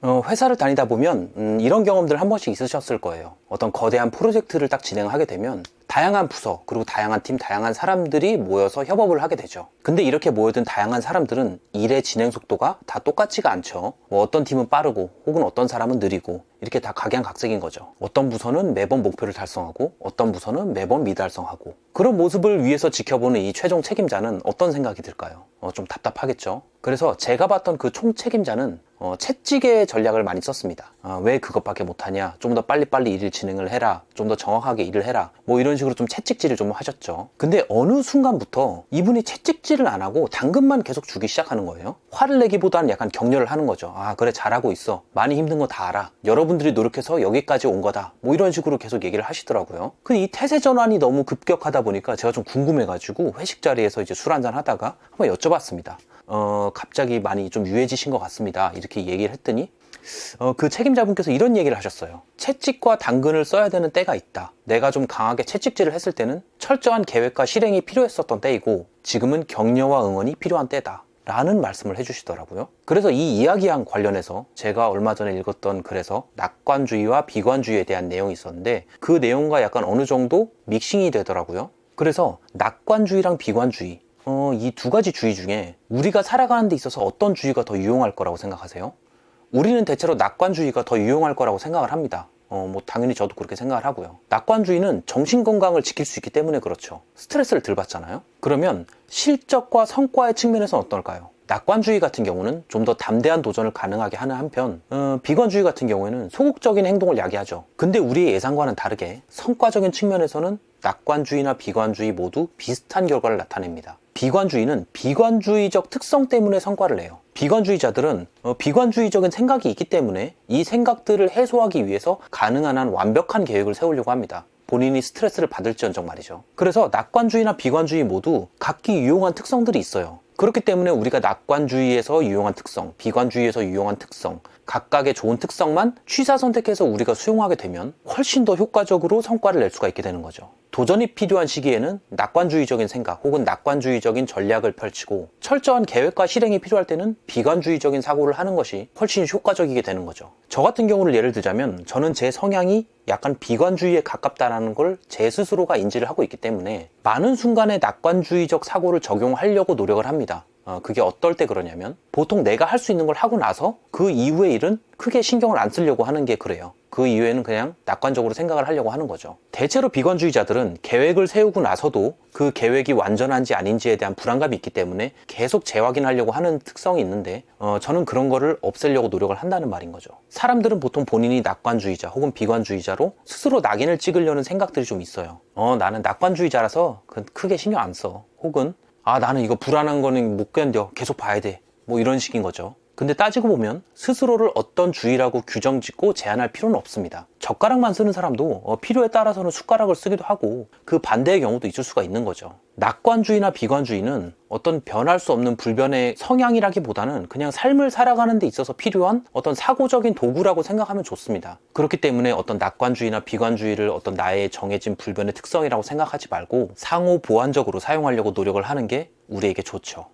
회사를 다니다 보면 이런 경험들 한 번씩 있으셨을 거예요. 어떤 거대한 프로젝트를 딱 진행하게 되면 다양한 부서, 그리고 다양한 팀, 다양한 사람들이 모여서 협업을 하게 되죠. 근데 이렇게 모여든 다양한 사람들은 일의 진행 속도가 다 똑같지가 않죠. 어떤 팀은 빠르고 혹은 어떤 사람은 느리고 이렇게 다 각양각색인 거죠. 어떤 부서는 매번 목표를 달성하고 어떤 부서는 매번 미달성하고, 그런 모습을 위해서 지켜보는 이 최종 책임자는 어떤 생각이 들까요? 좀 답답하겠죠. 그래서 제가 봤던 그 총책임자는 채찍의 전략을 많이 썼습니다. 왜 그것밖에 못하냐, 좀 더 빨리빨리 일을 진행을 해라, 좀 더 정확하게 일을 해라, 뭐 이런 식으로 좀 채찍질을 좀 하셨죠. 근데 어느 순간부터 이분이 채찍질을 안 하고 당근만 계속 주기 시작하는 거예요. 화를 내기보다는 약간 격려를 하는 거죠. 그래, 잘하고 있어, 많이 힘든 거 다 알아, 여러분들이 노력해서 여기까지 온 거다, 뭐 이런 식으로 계속 얘기를 하시더라고요. 근데 이 태세 전환이 너무 급격하다 보니까 제가 좀 궁금해가지고 회식 자리에서 이제 술 한잔 하다가 한번 여쭤봤습니다. 갑자기 많이 좀 유해지신 것 같습니다, 이렇게 얘기를 했더니 그 책임자분께서 이런 얘기를 하셨어요. 채찍과 당근을 써야 되는 때가 있다. 내가 좀 강하게 채찍질을 했을 때는 철저한 계획과 실행이 필요했었던 때이고, 지금은 격려와 응원이 필요한 때다 라는 말씀을 해주시더라고요. 그래서 이 이야기랑 관련해서 제가 얼마 전에 읽었던 글에서 낙관주의와 비관주의에 대한 내용이 있었는데, 그 내용과 약간 어느 정도 믹싱이 되더라고요. 그래서 낙관주의랑 비관주의, 이 두 가지 주의 중에 우리가 살아가는 데 있어서 어떤 주의가 더 유용할 거라고 생각하세요? 우리는 대체로 낙관주의가 더 유용할 거라고 생각을 합니다. 당연히 저도 그렇게 생각을 하고요. 낙관주의는 정신건강을 지킬 수 있기 때문에 그렇죠. 스트레스를 덜 받잖아요. 그러면 실적과 성과의 측면에서는 어떨까요? 낙관주의 같은 경우는 좀 더 담대한 도전을 가능하게 하는 한편, 비관주의 같은 경우에는 소극적인 행동을 야기하죠. 근데 우리의 예상과는 다르게 성과적인 측면에서는 낙관주의나 비관주의 모두 비슷한 결과를 나타냅니다. 비관주의는 비관주의적 특성 때문에 성과를 내요. 비관주의자들은 비관주의적인 생각이 있기 때문에 이 생각들을 해소하기 위해서 가능한 한 완벽한 계획을 세우려고 합니다. 본인이 스트레스를 받을지언정 말이죠. 그래서 낙관주의나 비관주의 모두 각기 유용한 특성들이 있어요. 그렇기 때문에 우리가 낙관주의에서 유용한 특성, 비관주의에서 유용한 특성, 각각의 좋은 특성만 취사 선택해서 우리가 수용하게 되면 훨씬 더 효과적으로 성과를 낼 수가 있게 되는 거죠. 도전이 필요한 시기에는 낙관주의적인 생각 혹은 낙관주의적인 전략을 펼치고, 철저한 계획과 실행이 필요할 때는 비관주의적인 사고를 하는 것이 훨씬 효과적이게 되는 거죠. 저 같은 경우를 예를 들자면, 저는 제 성향이 약간 비관주의에 가깝다는 걸 제 스스로가 인지를 하고 있기 때문에 많은 순간에 낙관주의적 사고를 적용하려고 노력을 합니다. 그게 어떨 때 그러냐면, 보통 내가 할 수 있는 걸 하고 나서 그 이후의 일은 크게 신경을 안 쓰려고 하는 게 그래요. 그 이후에는 그냥 낙관적으로 생각을 하려고 하는 거죠. 대체로 비관주의자들은 계획을 세우고 나서도 그 계획이 완전한지 아닌지에 대한 불안감이 있기 때문에 계속 재확인하려고 하는 특성이 있는데, 저는 그런 거를 없애려고 노력을 한다는 말인 거죠. 사람들은 보통 본인이 낙관주의자 혹은 비관주의자로 스스로 낙인을 찍으려는 생각들이 좀 있어요. 나는 낙관주의자라서 크게 신경 안 써. 혹은 나는 이거 불안한 거는 못 견뎌, 계속 봐야 돼, 뭐 이런 식인 거죠. 근데 따지고 보면 스스로를 어떤 주의라고 규정 짓고 제한할 필요는 없습니다. 젓가락만 쓰는 사람도 필요에 따라서는 숟가락을 쓰기도 하고, 그 반대의 경우도 있을 수가 있는 거죠. 낙관주의나 비관주의는 어떤 변할 수 없는 불변의 성향이라기보다는 그냥 삶을 살아가는 데 있어서 필요한 어떤 사고적인 도구라고 생각하면 좋습니다. 그렇기 때문에 어떤 낙관주의나 비관주의를 어떤 나의 정해진 불변의 특성이라고 생각하지 말고 상호 보완적으로 사용하려고 노력을 하는 게 우리에게 좋죠.